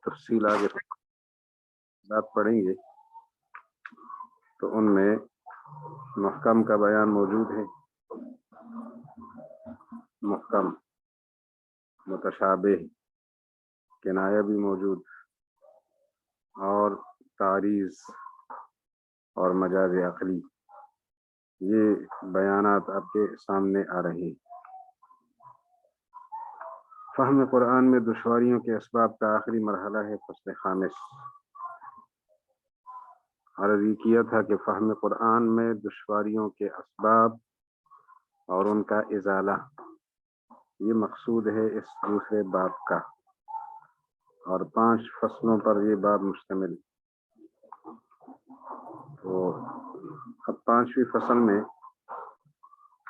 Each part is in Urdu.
تفصیل آگے بات پڑھیں گے تو ان میں محکم کا بیان موجود ہے، محکم، متشابہ، کنایہ بھی موجود، اور تعریض اور مجاز عقلی، یہ بیانات آپ کے سامنے آ رہے ہیں۔ فہم قرآن میں دشواریوں کے اسباب کا آخری مرحلہ ہے فصل خامس۔ عرض یہ کیا تھا کہ فہم قرآن میں دشواریوں کے اسباب اور ان کا ازالہ، یہ مقصود ہے اس دوسرے باب کا، اور 5 فصلوں پر یہ باب مشتمل۔ تو اب 5ویں فصل میں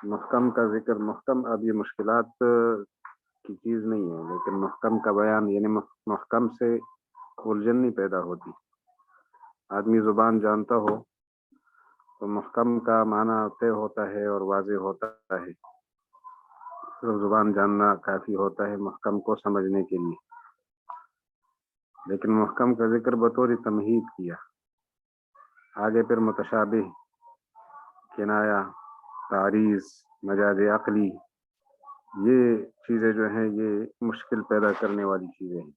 محکم کا ذکر، محکم اب یہ مشکلات کی چیز نہیں ہے، لیکن محکم کا بیان، یعنی محکم سے الجھن نہیں پیدا ہوتی۔ آدمی زبان جانتا ہو تو محکم کا معنی طے ہوتا ہے اور واضح ہوتا ہے، صرف زبان جاننا کافی ہوتا ہے محکم کو سمجھنے کے لیے۔ لیکن محکم کا ذکر بطور تمہید کیا، آگے پھر متشابہ، کنایہ، تعریض، مجاز عقلی، یہ چیزیں جو ہیں یہ مشکل پیدا کرنے والی چیزیں ہیں،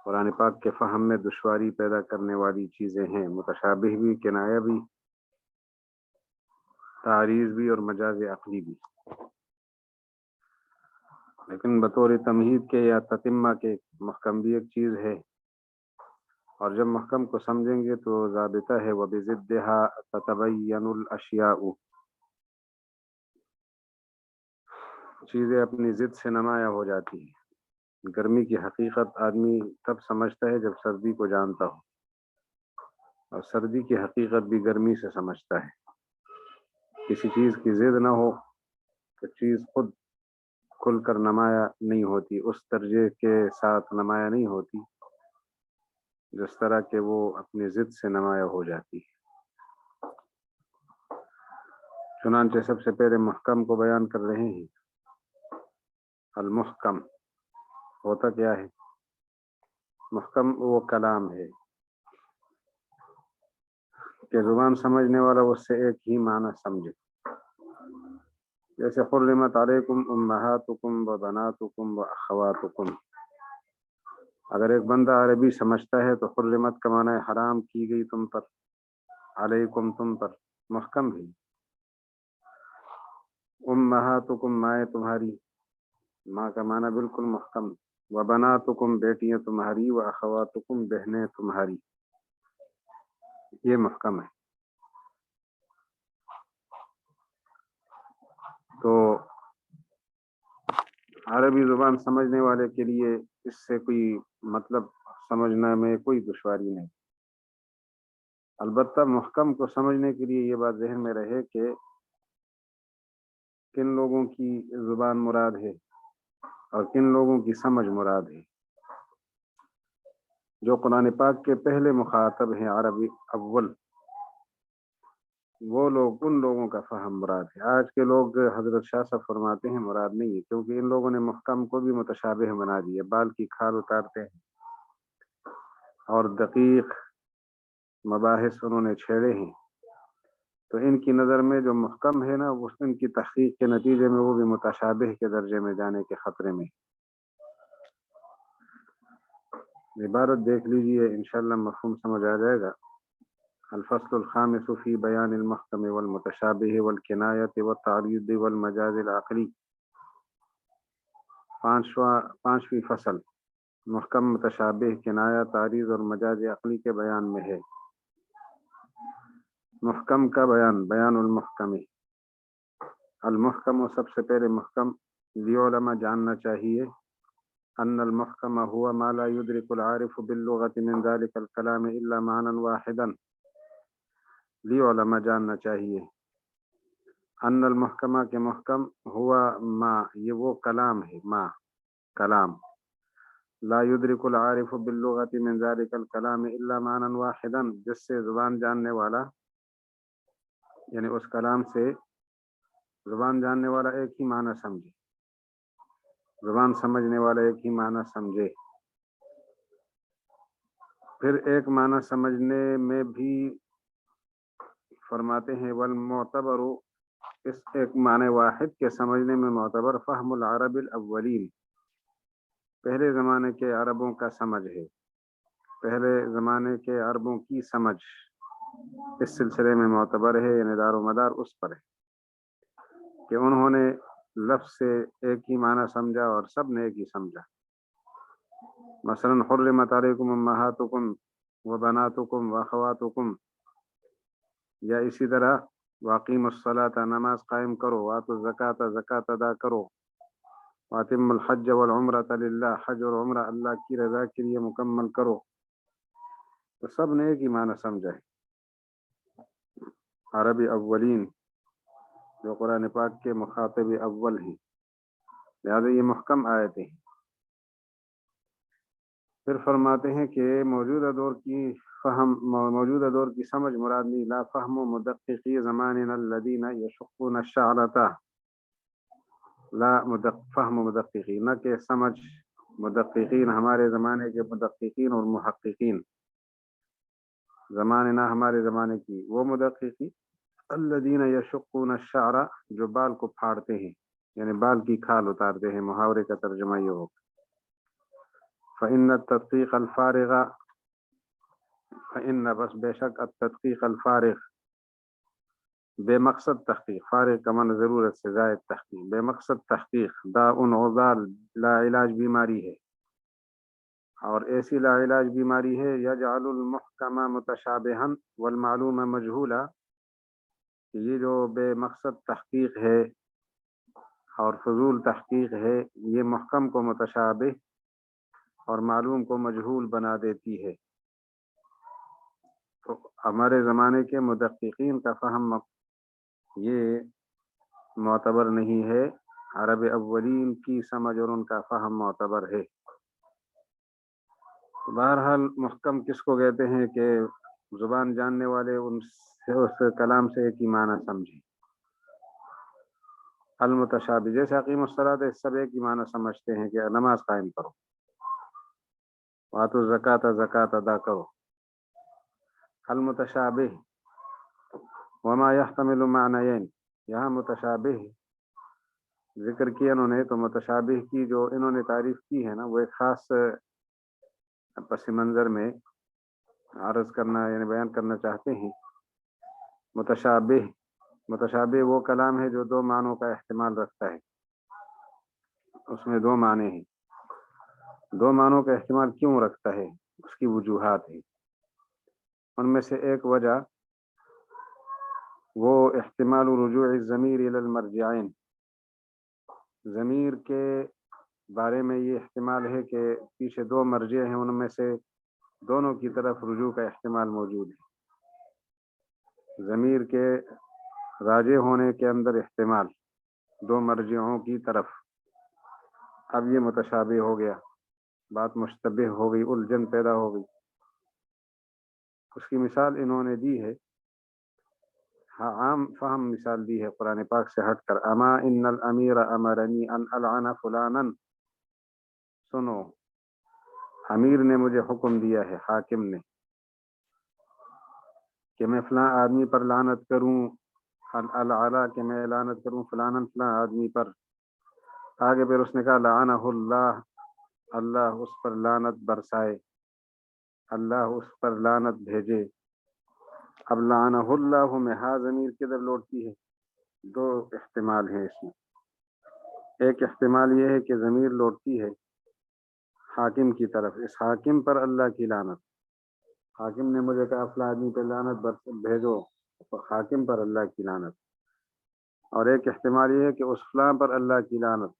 قرآن پاک کے فہم میں دشواری پیدا کرنے والی چیزیں ہیں، متشابہ بھی، کنایہ بھی، تعریض بھی، اور مجاز عقلی بھی۔ لیکن بطور تمہید کے یا تتمہ کے محکم بھی ایک چیز ہے، اور جب محکم کو سمجھیں گے تو ضابطہ ہے وَبِضِدِّهَا تَتَبَيَّنُ الْأَشْيَاءُ، چیزیں اپنی ضد سے نمایاں ہو جاتی ہیں۔ گرمی کی حقیقت آدمی تب سمجھتا ہے جب سردی کو جانتا ہو، اور سردی کی حقیقت بھی گرمی سے سمجھتا ہے۔ کسی چیز کی ضد نہ ہو تو چیز خود کھل کر نمایاں نہیں ہوتی، اس درجے کے ساتھ نمایاں نہیں ہوتی جس طرح کہ وہ اپنی ضد سے نمایاں ہو جاتی ہے۔ چنانچہ سب سے پہلے محکم کو بیان کر رہے ہیں۔ المحکم ہوتا کیا ہے؟ محکم وہ کلام ہے کہ زبان سمجھنے والا اس سے ایک ہی معنی سمجھے، جیسے حرمت علیکم امہاتکم و بناتکم و اخواتکم۔ اگر ایک بندہ عربی سمجھتا ہے تو حرمت کا معنی حرام کی گئی تم پر، علیکم تم پر، محکم بھی۔ امہاتکم مائیں تمہاری، ماں کا معنی بالکل محکم۔ و بناتکم بیٹیاں تمہاری، و اخواتکم بہنیں تمہاری، یہ محکم ہے۔ تو عربی زبان سمجھنے والے کے لیے اس سے کوئی مطلب سمجھنے میں کوئی دشواری نہیں۔ البتہ محکم کو سمجھنے کے لیے یہ بات ذہن میں رہے کہ کن لوگوں کی زبان مراد ہے اور کن لوگوں کی سمجھ مراد ہے۔ جو قرآن پاک کے پہلے مخاطب ہیں عربی اول، وہ لوگ، ان لوگوں کا فہم مراد ہے۔ آج کے لوگ حضرت شاہ صاحب فرماتے ہیں مراد نہیں ہے، کیونکہ ان لوگوں نے محکم کو بھی متشابہ بنا دیا، بال کی کھال اتارتے ہیں اور دقیق مباحث انہوں نے چھیڑے ہیں، تو ان کی نظر میں جو محکم ہے نا، ان کی تحقیق کے نتیجے میں وہ بھی متشابہ کے درجے میں جانے کے خطرے میں۔ عبارت دیکھ لیجئے، انشاءاللہ مفہوم سمجھ آ جائے گا۔ الفصل الخامس فی بیان المحکم والمتشابہ والکنایۃ والتعریض والمجاز العقلی۔ پانچویں فصل محکم، متشابہ، کنایہ، تعریض اور مجاز عقلی کے بیان میں ہے۔ محکم کا بیان، بیان المحکم۔ المحکم، سب سے پہلے محکم علماء جاننا چاہیے، ان المحکم هو ما لا يدرك العارف باللغة من ذلك الكلام الا معنى واحدا۔ علماء جاننا چاہیے ان المحکمہ کے محکم، ہوا ما، یہ وہ کلام ہے، ما کلام، لا يدرك العارف باللغة من ذلك الكلام الا معنى واحدا، جس سے زبان جاننے والا، یعنی اس کلام سے زبان جاننے والا ایک ہی معنی سمجھے، زبان سمجھنے والا ایک ہی معنی سمجھے۔ پھر ایک معنی سمجھنے میں بھی فرماتے ہیں والمعتبر، اس ایک معنی واحد کے سمجھنے میں معتبر فہم العرب الاولین، پہلے زمانے کے عربوں کا سمجھ ہے، پہلے زمانے کے عربوں کی سمجھ اس سلسلے میں معتبر ہے، یعنی دار و مدار اس پر ہے کہ انہوں نے لفظ سے ایک ہی معنی سمجھا اور سب نے ایک ہی سمجھا۔ مثلا حرمت علیکم امہاتکم وبناتکم واخواتکم، یا اسی طرح واقیم الصلاۃ، نماز قائم کرو، واتوا الزکاۃ، زکوٰۃ ادا کرو، واتم الحج والعمرۃ للہ، حج اور عمرہ اللہ کی رضا کے لیے مکمل کرو، تو سب نے ایک ہی معنی سمجھا ہے۔ عربی اولین جو قرآن پاک کے مخاطب اول ہیں، لہذا یہ محکم آیتیں ہیں۔ پھر فرماتے ہیں کہ موجودہ دور کی سمجھ مراد نہیں، لا فہم مدققی زماننا الذین یشقون الشعرۃ، لا فہم مدققی، نہ کہ سمجھ مدققین، ہمارے زمانے کے مدققین اور محققین، زماننا ہمارے زمانے کی وہ مدققی، الذین یشقون الشعر، جو بال کو پھاڑتے ہیں، یعنی بال کی کھال اتارتے ہیں، محاورے کا ترجمہ یہ ہو۔ فإن التدقیق الفارغ، فإن بس بے شک التدقیق الفارغ، بے مقصد تحقیق، فارغ کا معنی ضرورت سے زائد تحقیق، بے مقصد تحقیق، داء عضال، لا علاج بیماری ہے، اور ایسی لا علاج بیماری ہے، یجعل المحکم متشابہا والمعلوم مجہولا، یہ جو بے مقصد تحقیق ہے اور فضول تحقیق ہے، یہ محکم کو متشابہ اور معلوم کو مجہول بنا دیتی ہے۔ تو ہمارے زمانے کے مدققین کا فہم یہ معتبر نہیں ہے، عرب اولین کی سمجھ اور ان کا فہم معتبر ہے۔ بہرحال محکم کس کو کہتے ہیں کہ زبان جاننے والے اس کلام سے ایک ہی معنی سمجھیں۔ المتشابہ جیسے اقیم الصلاۃ، سب ایک ہی معنی سمجھتے ہیں کہ نماز قائم کرو، واتوا الزکاۃ، زکوٰۃ ادا کرو۔ المتشابہ وما يحتمل معنیین، یہاں متشابہ ذکر کیا انہوں نے، تو متشابہ کی جو انہوں نے تعریف کی ہے نا، وہ ایک خاص پس منظر میں عرض کرنا، یعنی بیان کرنا چاہتے ہیں۔ متشابہ وہ کلام ہے جو دو معنوں کا احتمال رکھتا ہے، اس میں دو معنی ہیں۔ دو معنوں کا احتمال کیوں رکھتا ہے، اس کی وجوہات ہیں۔ ان میں سے ایک وجہ وہ احتمال رجوع الضمیر الی المرجعین، ضمیر کے بارے میں یہ احتمال ہے کہ پیچھے دو مرجع ہیں، ان میں سے دونوں کی طرف رجوع کا احتمال موجود ہے۔ ضمیر کے راجع ہونے کے اندر احتمال دو مرجعوں کی طرف، اب یہ متشابہ ہو گیا، بات مشتبہ ہو گئی، الجھن پیدا ہو گئی۔ اس کی مثال انہوں نے دی ہے، عام فہم مثال دی ہے قرآن پاک سے ہٹ کر، اما ان الامیر امرنی ان العن فلانا، سنو امیر نے مجھے حکم دیا ہے، حاکم نے، کہ میں فلاں آدمی پر لعنت کروں، العلا کہ میں لعنت کروں فلانا فلاں آدمی پر۔ آگے پھر اس نے کہا لعنہ اللہ، اللہ اس پر لعنت برسائے، اللہ اس پر لعنت بھیجے۔ اب لعنہ اللہ میں ہا ضمیر کدھر لوٹتی ہے؟ دو احتمال ہیں اس میں۔ ایک احتمال یہ ہے کہ ضمیر لوٹتی ہے حاکم کی طرف، اس حاکم پر اللہ کی لعنت، حاکم نے مجھے کہا فلاں آدمی پہ لعنت بھیجو، تو حاکم پر اللہ کی لعنت۔ اور ایک احتمال یہ ہے کہ اس فلاں پر اللہ کی لعنت۔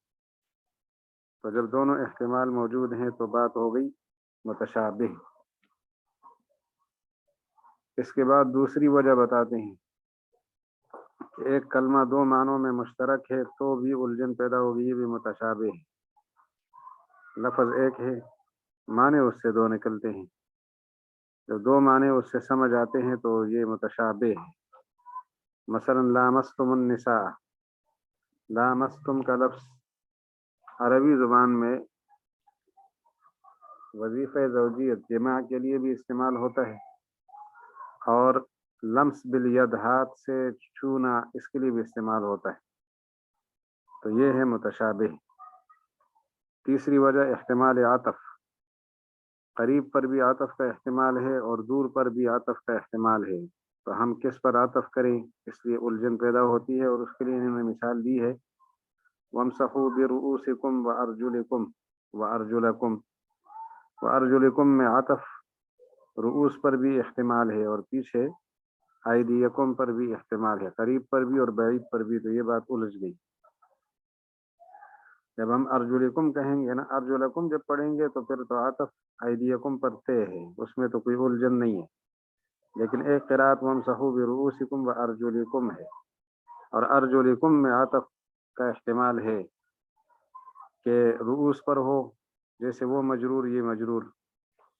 تو جب دونوں احتمال موجود ہیں تو بات ہو گئی متشابہ۔ اس کے بعد دوسری وجہ بتاتے ہیں کہ ایک کلمہ دو معنوں میں مشترک ہے تو بھی الجھن پیدا ہوگی، یہ بھی متشابہ ہے۔ لفظ ایک ہے، معنی اس سے دو نکلتے ہیں، جب دو معنی اس سے سمجھ آتے ہیں تو یہ متشابہ ہے۔ مثلا لامستم النساء، لامستم کا لفظ عربی زبان میں وظیفہ زوجیت جماع کے لیے بھی استعمال ہوتا ہے، اور لمس بالید ہاتھ سے چھونا اس کے لیے بھی استعمال ہوتا ہے، تو یہ ہے متشابہ۔ تیسری وجہ احتمال عطف، قریب پر بھی عطف کا احتمال ہے اور دور پر بھی عطف کا احتمال ہے، تو ہم کس پر عطف کریں، اس لیے الجھن پیدا ہوتی ہے، اور اس کے لیے انہوں نے مثال دی ہے وَامْسَحُوا بِرُؤُوسِكُمْ وَأَرْجُلَكُمْ وَأَرْجُلِكُمْ میں عطف رؤوس پر بھی احتمال ہے اور پیچھے ایدیکم پر بھی احتمال ہے، قریب پر بھی اور بعید پر بھی، تو یہ بات الجھ گئی۔ جب ہم ارجلکم کہیں گے نا، ارجلکم جب پڑھیں گے تو پھر تو عطف ایدیکم پر طے ہے، اس میں تو کوئی الجھن نہیں ہے، لیکن ایک قرات وامسحوا برؤوسکم وارجلکم ہے، اور ارجلکم میں عطف کا احتمال ہے کہ رؤوس پر ہو، جیسے وہ مجرور یہ مجرور،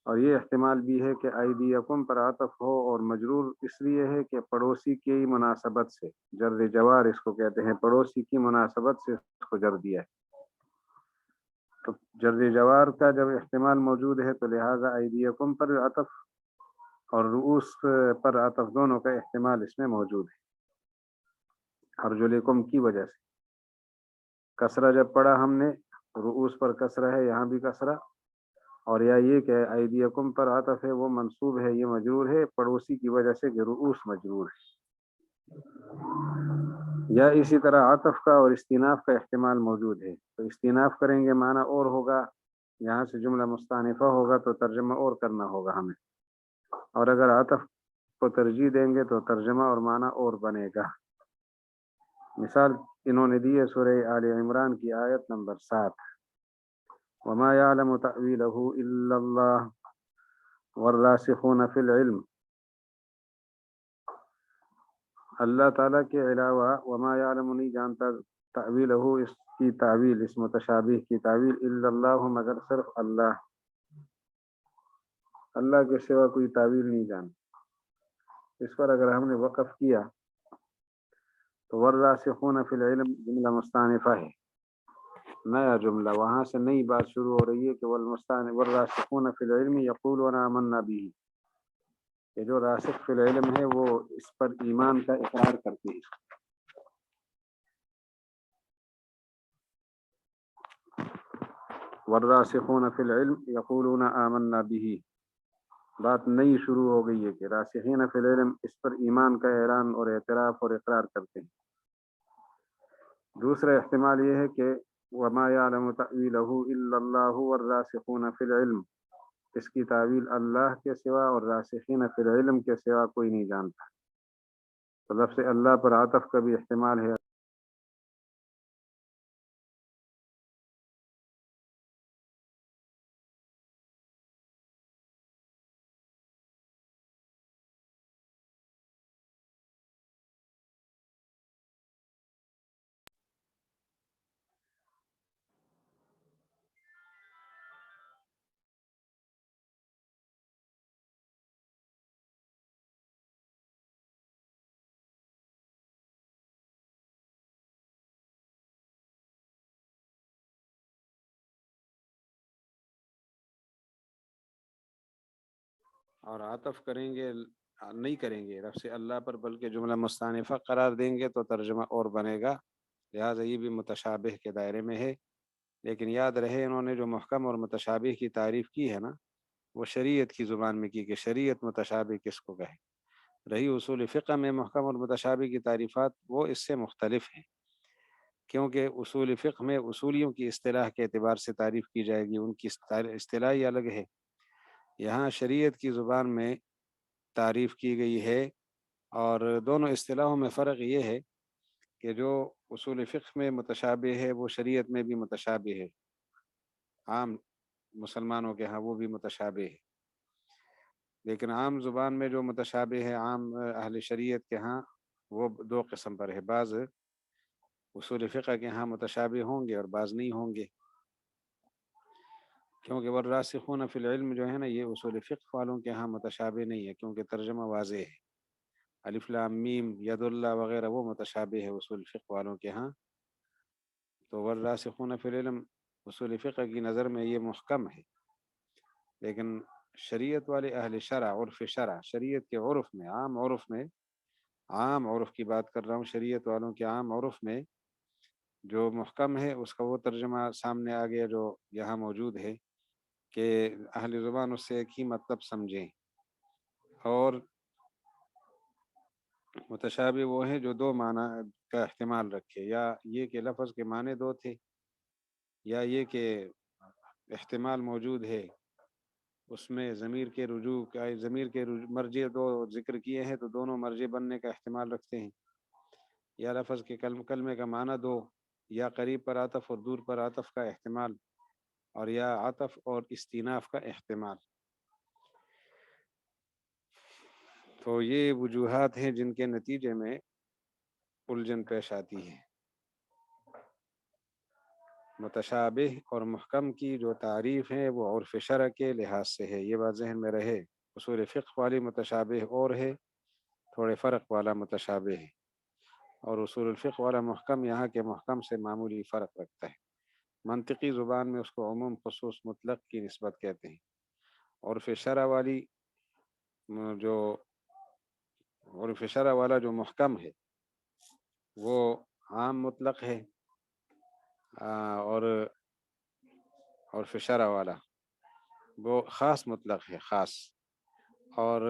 اور یہ احتمال بھی ہے کہ ایدیکم پر عطف ہو اور مجرور اس لیے ہے کہ پڑوسی کی مناسبت سے، جر جوار اس کو کہتے ہیں، پڑوسی کی مناسبت سے اس کو جر دیا ہے، تو جر جوار کا جب احتمال موجود ہے تو لہٰذا ایدیکم پر عطف اور رؤوس پر عطف دونوں کا احتمال اس میں موجود ہے، ارجلکم کی وجہ سے۔ کسرہ جب پڑھا ہم نے، رؤوس پر کسرہ ہے، یہاں بھی کسرہ، اور یا یہ کہ ایدیکم پر عطف ہے وہ منصوب ہے، یہ مجرور ہے پڑوسی کی وجہ سے کہ رؤوس مجرور ہے، یا اسی طرح عطف کا اور استیناف کا احتمال موجود ہے، تو استیناف کریں گے معنی اور ہوگا، یہاں سے جملہ مستانفہ ہوگا تو ترجمہ اور کرنا ہوگا ہمیں، اور اگر عطف کو ترجیح دیں گے تو ترجمہ اور معنی اور بنے گا۔ مثال انہوں نے دی ہے سورہ آل عمران کی آیت نمبر 7، وما يعلم تأويله إلا الله والراسخون في العلم، اللہ تعالیٰ کے علاوہ وما يعلم نہیں جانتا تأویلہ اس کی تعویل، اس متشابہ کی تعویل، الا اللہ مگر صرف اللہ، اللہ کے سوا کوئی تعویل نہیں جانتا۔ اس پر اگر ہم نے وقف کیا تو والراسخون فی العلم جملہ مستانفہ ہے، نیا جملہ، وہاں سے نئی بات شروع ہو رہی ہے کہ والراسخون فی العلم یقولون آمنا به، کہ جو راسخ فی العلم ہے وہ اس پر ایمان کا اقرار کرتے ہیں۔ والراسخون فی العلم یقولون آمنا به، بات نئی شروع ہو گئی ہے کہ راسخین فی العلم اس پر ایمان کا اعلان اور اعتراف اور اقرار کرتے ہیں۔ دوسرا احتمال یہ ہے کہ وما يعلم تأویلہ الا اللہ والراسخون فی العلم، اس کی تعویل اللہ کے سوا اور راسخین فی العلم کے سوا کوئی نہیں جانتا، تو لفظ اللہ پر عطف کا بھی احتمال ہے۔ اور عطف کریں گے نہیں کریں گے لفظ اللہ پر، بلکہ جملہ مستانفہ قرار دیں گے تو ترجمہ اور بنے گا، لہٰذا یہ بھی متشابہ کے دائرے میں ہے۔ لیکن یاد رہے انہوں نے جو محکم اور متشابہ کی تعریف کی ہے نا، وہ شریعت کی زبان میں کی کہ شریعت متشابہ کس کو کہے، رہی اصول فقہ میں محکم اور متشابہ کی تعریفات وہ اس سے مختلف ہیں، کیونکہ اصول فقہ میں اصولیوں کی اصطلاح کے اعتبار سے تعریف کی جائے گی، ان کی اصطلاح ہی الگ ہے، یہاں شریعت کی زبان میں تعریف کی گئی ہے، اور دونوں اصطلاحوں میں فرق یہ ہے کہ جو اصول فقہ میں متشابہ ہے وہ شریعت میں بھی متشابہ ہے، عام مسلمانوں کے ہاں وہ بھی متشابہ ہے، لیکن عام زبان میں جو متشابہ ہے عام اہل شریعت کے ہاں وہ دو قسم پر ہے، بعض اصول فقہ کے ہاں متشابہ ہوں گے اور بعض نہیں ہوں گے، کیونکہ والراسخون فی العلم جو ہے نا یہ اصول فقہ والوں کے ہاں متشابہ نہیں ہے، کیونکہ ترجمہ واضح ہے، الف لام میم ید اللہ وغیرہ وہ متشابہ ہے اصول فقہ والوں کے ہاں، تو والراسخون فی العلم اصول فقہ کی نظر میں یہ محکم ہے، لیکن شریعت والے اہل شرع، عرف شرع، شریعت کے عرف میں، عام عرف کی بات کر رہا ہوں، شریعت والوں کے عام عرف میں جو محکم ہے اس کا وہ ترجمہ سامنے آ گیا جو یہاں موجود ہے کہ اہل زبان اس سے ایک ہی مطلب سمجھیں، اور متشابہ وہ ہیں جو دو معنی کا احتمال رکھے، یا یہ کہ لفظ کے معنی دو تھے، یا یہ کہ احتمال موجود ہے اس میں ضمیر کے مرجع دو ذکر کیے ہیں تو دونوں مرجع بننے کا احتمال رکھتے ہیں، یا لفظ کے کلمے کا معنی دو، یا قریب پر عطف اور دور پر عطف کا احتمال، اور یا عطف اور استیناف کا احتمال۔ تو یہ وجوہات ہیں جن کے نتیجے میں الجھن پیش آتی ہے۔ متشابہ اور محکم کی جو تعریف ہے وہ عرف شرع کے لحاظ سے ہے، یہ بات ذہن میں رہے۔ اصول فقہ والی متشابہ اور ہے، تھوڑے فرق والا متشابہ ہے، اور اصول الفقہ والا محکم یہاں کے محکم سے معمولی فرق رکھتا ہے۔ منطقی زبان میں اس کو عموم خصوص مطلق کی نسبت کہتے ہیں۔ عرف شرع والا جو محکم ہے وہ عام مطلق ہے، اور عرف شرع والا وہ خاص مطلق ہے، خاص، اور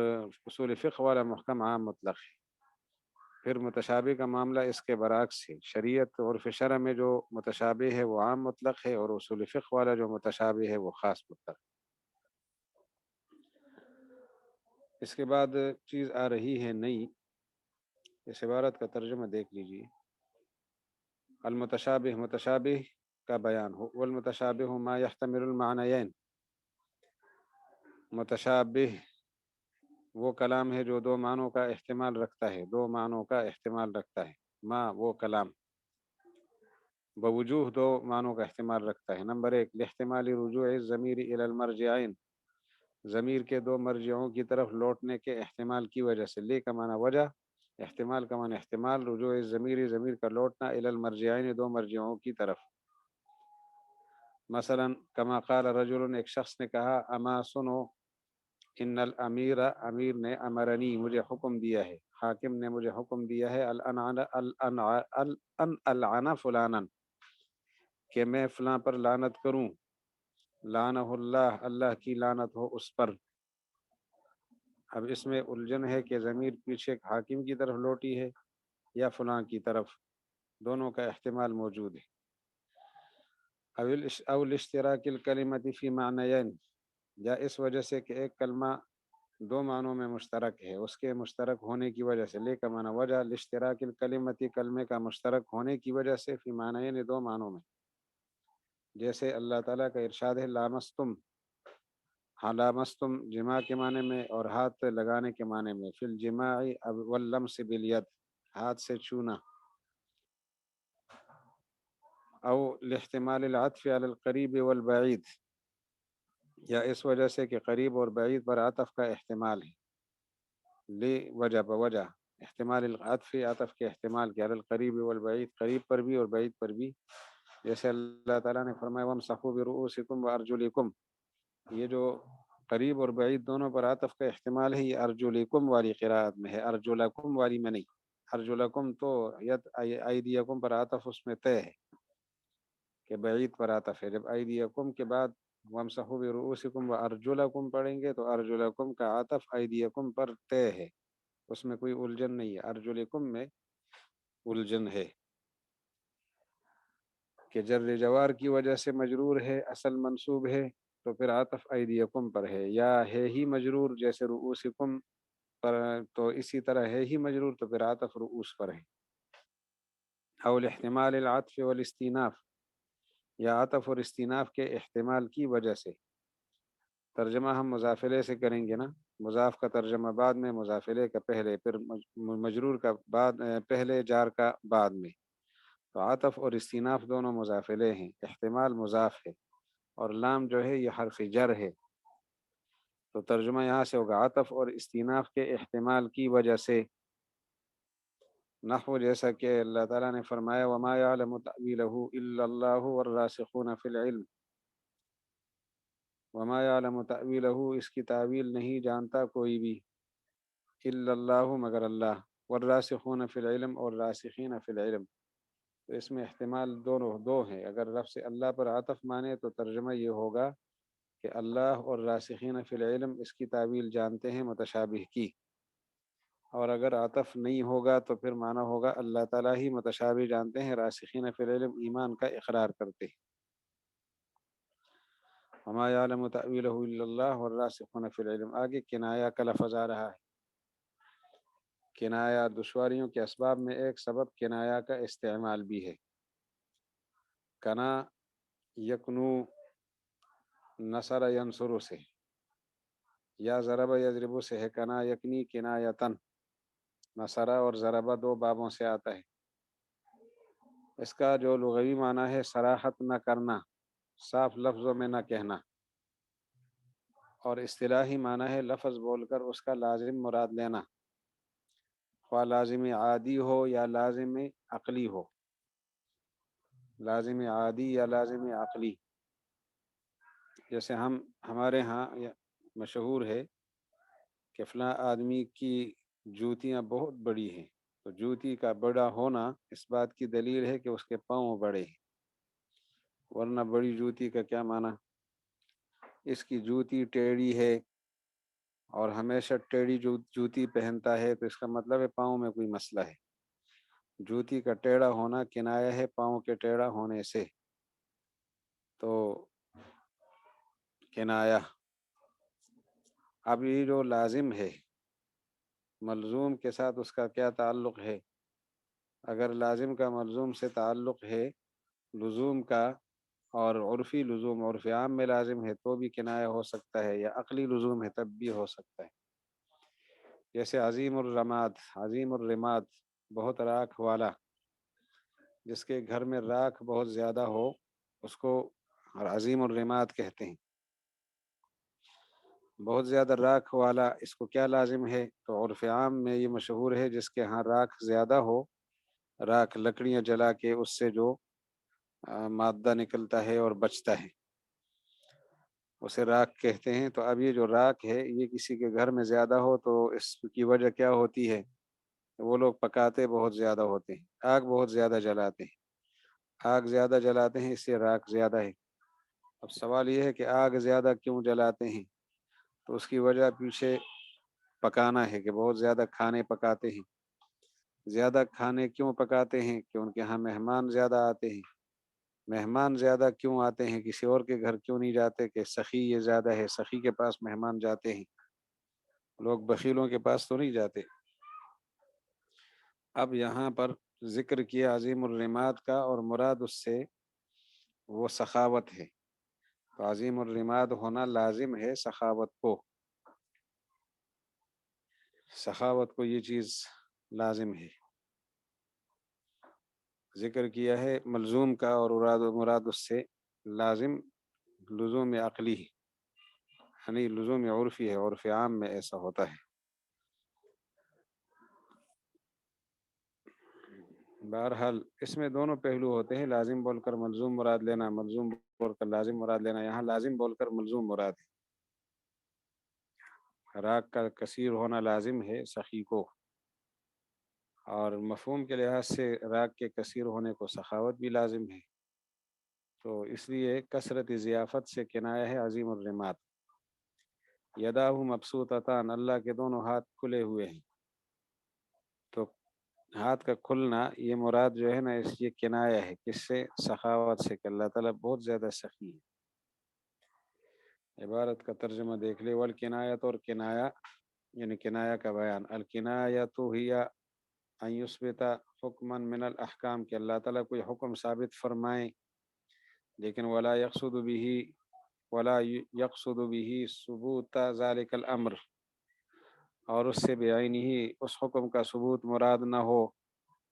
اصول فقہ والا محکم عام مطلق ہے۔ پھر متشابہ کا معاملہ اس کے برعکس ہے، شریعت عرف شرع میں جو متشابہ ہے وہ عام مطلق ہے، اور اصول فقہ والا جو متشابہ ہے وہ خاص مطلق ہے۔ اس کے بعد چیز آ رہی ہے نئی، اس عبارت کا ترجمہ دیکھ لیجیے۔ المتشابہ، متشابہ کا بیان ہو، والمتشابہ ما يحتمل المعنیین، متشابہ وہ کلام ہے جو دو معنوں کا احتمال رکھتا ہے، ما وہ کلام بوجوہ دو معنوں کا احتمال رکھتا ہے۔ نمبر ایک، لاحتمال رجوع الضمیر الی المرجعین، ضمیر کے دو مرجعوں کی طرف لوٹنے کے احتمال کی وجہ سے، لے کا معنی وجہ، احتمال کا معنی احتمال، رجوع ضمیر کا لوٹنا الی المرجعین دو مرجعوں کی طرف۔ مثلا کما قال رجل، ایک شخص نے کہا، اما سنو، ان الامیر، امیر نے، امرنی مجھے حکم دیا ہے، حاکم نے مجھے حکم دیا ہے، العن فلانا کہ میں فلاں پر لعنت کروں، لعنہ اللہ، اللہ کی لعنت ہو اس پر۔ اب اس میں الجھن ہے کہ ضمیر پیچھے حاکم کی طرف لوٹی ہے یا فلاں کی طرف، دونوں کا احتمال موجود ہے۔ او الاشتراک الکلمۃ فی معنیین، یا اس وجہ سے کہ ایک کلمہ دو معنوں میں مشترک ہے، اس کے مشترک ہونے کی وجہ سے، لے کا معنی وجہ، الاشتراک الکلمۃ کلمے کا مشترک ہونے کی وجہ سے، فی معنیین دو معنوں میں، جیسے اللہ تعالیٰ کا ارشاد ہے لامستم، ہاں لامستم جماع کے معنی میں اور ہاتھ لگانے کے معنی میں، فی الجماع واللمس بالید، ہاتھ سے چھونا۔ او لاحتمال العطف علی القریب والبعید، یا اس وجہ سے کہ قریب اور بعید پر عطف کا احتمال ہے، لی وجہ بوجہ، احتمال العطف، عطف کے احتمال کے، علی القریب والبعید، قریب پر بھی اور بعید پر بھی، جیسے اللہ تعالیٰ نے فرمایا وامسحوا برؤوسکم وارجلکم، یہ جو قریب اور بعید دونوں پر عطف کا احتمال ہے، یہ ارجلکم والی قراءت میں ہے، ارجلکم والی میں نہیں۔ ارجلکم تو ید ایدیکم پر عطف اس میں طے ہے کہ بعید پر عطف ہے، جب ایدیکم کے بعد وامسحوا برؤوسکم وارجلکم پڑھیں گے تو ارجلکم کا عطف ایدیکم پر طے ہے، اس میں کوئی الجھن نہیں ہے۔ ارجلکم میں الجھن ہے کہ جر جوار کی وجہ سے مجرور ہے، اصل منصوب ہے، تو پھر عطف ایدیکم پر ہے، یا ہے ہی مجرور جیسے رؤوسکم پر، تو اسی طرح ہے ہی مجرور تو پھر عطف رؤوس پر ہے۔ او الاحتمال العطف والاستیناف، یا عطف اور استیناف کے احتمال کی وجہ سے، ترجمہ ہم مضافلے سے کریں گے نا، مضاف کا ترجمہ بعد میں، مضافلے کا پہلے، پھر مجرور کا بعد، پہلے جار کا بعد میں، تو عطف اور استیناف دونوں مضافلے ہیں، احتمال مضاف ہے، اور لام جو ہے یہ حرف جر ہے، تو ترجمہ یہاں سے ہوگا عطف اور استیناف کے احتمال کی وجہ سے، نحو جیسا کہ اللہ تعالیٰ نے فرمایا وما يعلم تأویلہ الا اللہ والراسخون فی العلم، وما یعلم تأویلہ، اس کی تعویل نہیں جانتا کوئی بھی، الا اللہ، مگر اللہ، والراسخون فی العلم، اور راسخین فی العلم۔ تو اس میں احتمال دو ہیں، اگر لفظ اللہ پر عطف مانے تو ترجمہ یہ ہوگا کہ اللہ اور راسخین فی العلم اس کی تعویل جانتے ہیں متشابہ کی، اور اگر عطف نہیں ہوگا تو پھر معنی ہوگا اللہ تعالیٰ ہی متشابہ جانتے ہیں، راسخین فی العلم ایمان کا اقرار کرتے ہیں۔ وما یعلم تأویلہ الا اللہ والراسخون فی العلم۔ آگے کنایہ کا لفظ آ رہا ہے۔ کنایہ دشواریوں کے اسباب میں ایک سبب کنایہ کا استعمال بھی ہے۔ کنا یکنو نصر ینصر سے، یا ضرب یضرب سے ہے، کنا یکنی کنایتن، نصرہ اور ضربہ دو بابوں سے آتا ہے۔ اس کا جو لغوی معنی ہے صراحت نہ کرنا، صاف لفظوں میں نہ کہنا، اور اصطلاحی معنی ہے لفظ بول کر اس کا لازم مراد لینا، خواہ لازم عادی ہو یا لازم عقلی ہو، لازم عادی یا لازم عقلی۔ جیسے ہمارے ہاں مشہور ہے کہ فلاں آدمی کی جوتیاں بہت بڑی ہیں، تو جوتی کا بڑا ہونا اس بات کی دلیل ہے کہ اس کے پاؤں بڑے ہیں، ورنہ بڑی جوتی کا کیا معنی؟ اس کی جوتی ٹیڑھی ہے اور ہمیشہ ٹیڑھی جوتی پہنتا ہے تو اس کا مطلب ہے پاؤں میں کوئی مسئلہ ہے۔ جوتی کا ٹیڑھا ہونا کنایہ ہے پاؤں کے ٹیڑھا ہونے سے۔ تو کنایہ، اب یہ جو لازم ہے ملزوم کے ساتھ اس کا کیا تعلق ہے؟ اگر لازم کا ملزوم سے تعلق ہے لزوم کا، اور عرفی لزوم عرف عام میں لازم ہے تو بھی کنایہ ہو سکتا ہے، یا عقلی لزوم ہے تب بھی ہو سکتا ہے۔ جیسے عظیم الرماد، عظیم الرماد، بہت راکھ والا، جس کے گھر میں راکھ بہت زیادہ ہو اس کو عظیم الرماد کہتے ہیں۔ بہت زیادہ راکھ والا، اس کو کیا لازم ہے؟ تو عرف عام میں یہ مشہور ہے جس کے ہاں راکھ زیادہ ہو، راکھ لکڑیاں جلا کے اس سے جو مادہ نکلتا ہے اور بچتا ہے اسے راکھ کہتے ہیں۔ تو اب یہ جو راکھ ہے یہ کسی کے گھر میں زیادہ ہو تو اس کی وجہ کیا ہوتی ہے؟ وہ لوگ پکاتے بہت زیادہ ہوتے ہیں، آگ بہت زیادہ جلاتے ہیں، آگ زیادہ جلاتے ہیں اس سے راکھ زیادہ ہے۔ اب سوال یہ ہے کہ آگ زیادہ کیوں جلاتے ہیں؟ تو اس کی وجہ پیچھے پکانا ہے کہ بہت زیادہ کھانے پکاتے ہیں۔ زیادہ کھانے کیوں پکاتے ہیں؟ کہ ان کے ہاں مہمان زیادہ آتے ہیں۔ مہمان زیادہ کیوں آتے ہیں؟ کسی اور کے گھر کیوں نہیں جاتے؟ کہ سخی یہ زیادہ ہے، سخی کے پاس مہمان جاتے ہیں، لوگ بخیلوں کے پاس تو نہیں جاتے۔ اب یہاں پر ذکر کیا عظیم الرماد کا، اور مراد اس سے وہ سخاوت ہے، تو عظیم الرماد ہونا لازم ہے سخاوت کو، سخاوت کو یہ چیز لازم ہے۔ ذکر کیا ہے ملزوم کا، اور مراد اس سے لازم لزوم عقلی ہے، یعنی لزوم عرفی ہے، عرف عام میں ایسا ہوتا ہے۔ بہرحال اس میں دونوں پہلو ہوتے ہیں، لازم بول کر ملزوم مراد لینا، ملزوم بول کر لازم مراد لینا۔ یہاں لازم بول کر ملزوم مراد ہے۔ راکھ کا کثیر ہونا لازم ہے سخی کو، اور مفہوم کے لحاظ سے راکھ کے کثیر ہونے کو سخاوت بھی لازم ہے، تو اس لیے کثرت ضیافت سے کنایہ ہے عظیم الرماد۔ یداہ مبسوطتان، اللہ کے دونوں ہاتھ کھلے ہوئے ہیں، تو ہاتھ کا کھلنا یہ مراد جو ہے نا اس یہ کنایہ ہے کس سے؟ سخاوت سے، کہ اللہ تعالیٰ بہت زیادہ سخی ہے۔ عبارت کا ترجمہ دیکھ لے، والکنایت، اور کنایہ یعنی کنایہ کا بیان، الکنایۃ ہی ان یثبت حکما من الاحکام، کہ اللہ تعالیٰ کوئی حکم ثابت فرمائیں لیکن ولا یقصد به ثبوت ذلك الامر، اور اس سے بعینہ ہی اس حکم کا ثبوت مراد نہ ہو،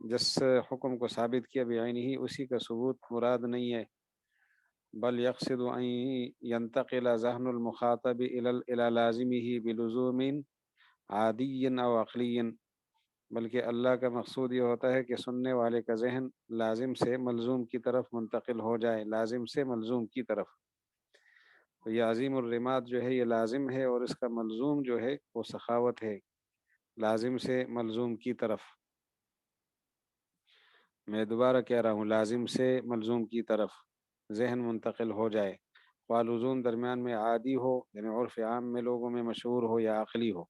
جس حکم کو ثابت کیا بعینہ ہی اسی کا ثبوت مراد نہیں ہے، بل یقصد ان ينتقل ذہن المخاطب الى لازمه بلزوم عادی او عقلی، بلکہ اللہ کا مقصود یہ ہوتا ہے کہ سننے والے کا ذہن لازم سے ملزوم کی طرف منتقل ہو جائے، لازم سے ملزوم کی طرف، تو یہ عظیم الرماد جو ہے یہ لازم ہے، اور اس کا ملزوم جو ہے وہ سخاوت ہے، لازم سے ملزوم کی طرف۔ میں دوبارہ کہہ رہا ہوں، لازم سے ملزوم کی طرف ذہن منتقل ہو جائے، خواہ لزوم درمیان میں عادی ہو، یعنی عرف عام میں لوگوں میں مشہور ہو، یا عقلی ہو